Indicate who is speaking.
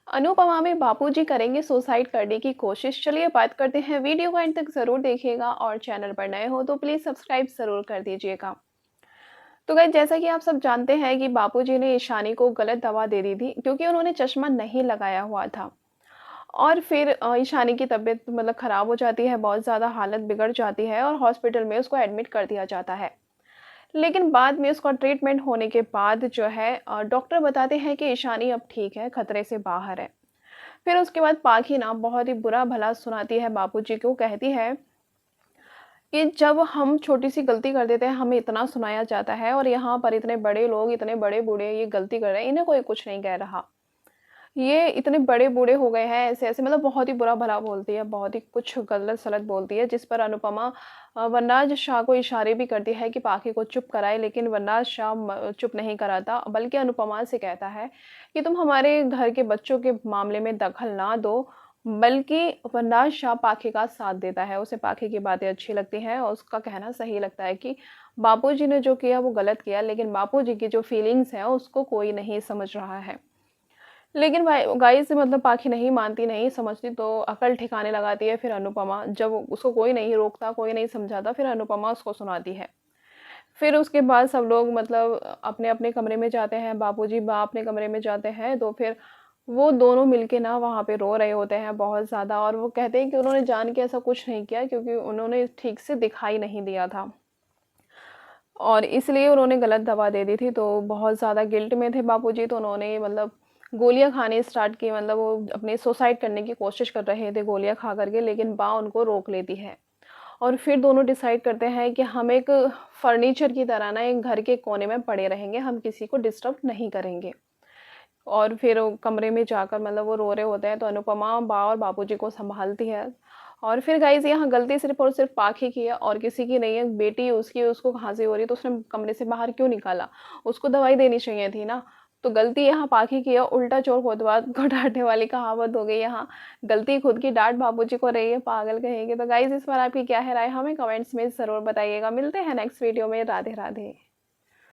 Speaker 1: अनुपमा में बापूजी करेंगे सुसाइड करने की कोशिश। चलिए बात करते हैं, वीडियो को एंड तक ज़रूर देखिएगा और चैनल पर नए हो तो प्लीज़ सब्सक्राइब ज़रूर कर दीजिएगा। तो गाइस, जैसा कि आप सब जानते हैं कि बापूजी ने ईशानी को गलत दवा दे दी थी क्योंकि उन्होंने चश्मा नहीं लगाया हुआ था। और फिर ईशानी की तबीयत मतलब ख़राब हो जाती है, बहुत ज़्यादा हालत बिगड़ जाती है और हॉस्पिटल में उसको एडमिट कर दिया जाता है। लेकिन बाद में उसका ट्रीटमेंट होने के बाद जो है डॉक्टर बताते हैं कि ईशानी अब ठीक है, खतरे से बाहर है। फिर उसके बाद पाखी ना बहुत ही बुरा भला सुनाती है बापूजी को, कहती है कि जब हम छोटी-सी गलती कर देते हैं, हमें इतना सुनाया जाता है और यहाँ पर इतने बड़े लोग, इतने बड़े बूढ़े ये गलती कर रहे हैं, इन्हें कोई कुछ नहीं कह रहा। ये इतने बड़े बूढ़े हो गए हैं, ऐसे-ऐसे मतलब बहुत ही बुरा भला बोलती है, बहुत ही कुछ गलत-सलत बोलती है, जिस पर अनुपमा वनराज शाह को इशारे भी करती है कि पाखी को चुप कराए, लेकिन वनराज शाह चुप नहीं कराता, बल्कि अनुपमा से कहता है कि तुम हमारे घर के बच्चों के मामले में दखल ना दो, बल्कि वनराज शाह पाखी का साथ देता है। उसे पाखी की बातें अच्छी लगती हैं और उसका कहना सही लगता है कि बापूजी ने जो किया वो गलत किया, लेकिन बापूजी की जो फीलिंग्स हैं उसको कोई नहीं समझ रहा है। लेकिन भाई गाइस मतलब पाखी नहीं मानती, नहीं समझती, तो अकल ठिकाने लगाती है फिर अनुपमा। जब उसको कोई नहीं रोकता, कोई नहीं समझाता, फिर अनुपमा उसको सुनाती है। फिर उसके बाद सब लोग मतलब अपने-अपने कमरे में जाते हैं, बापूजी बा अपने कमरे में जाते हैं, तो फिर वो दोनों मिलके ना वहाँ पे रो रहे होते हैं बहुत ज़्यादा और वो कहते हैं कि उन्होंने जान के ऐसा कुछ नहीं किया क्योंकि उन्होंने ठीक से दिखाई नहीं दिया था। और इसलिए उन्होंने गलत दवा दे दी थी, तो बहुत ज़्यादा गिल्ट में थे बापूजी, तो उन्होंने मतलब गोलियाँ खानी स्टार्ट की, मतलब वो अपने सुसाइड करने की कोशिश कर रहे थे गोलियाँ खा कर के, लेकिन बा उनको रोक लेती है। और फिर दोनों डिसाइड करते हैं कि हम एक फर्नीचर की तरह ना एक घर के कोने में पड़े रहेंगे, हम किसी को डिस्टर्ब नहीं करेंगे। और फिर वो कमरे में जाकर मतलब वो रो रहे होते हैं, तो अनुपमा बा और बापूजी को सँभालती है। और फिर गाइज़ यहाँ गलती सिर्फ़ और सिर्फ़ पाखी की है और किसी की नहीं है। बेटी उसकी, उसको खाँसी हो रही है तो उसने कमरे से बाहर क्यों निकाला? उसको दवाई देनी चाहिए थी ना। तो गलती यहाँ पाखी की है, उल्टा चोर कोतवाल को डाँटने वाली कहावत हो गई यहाँ। गलती खुद की, डाँट बापूजी को रही है, पागल कहेंगे। तो गाइज़ इस पर आपकी क्या है राय? हमें कमेंट्स में ज़रूर बताइएगा। मिलते हैं नेक्स्ट वीडियो में। राधे राधे।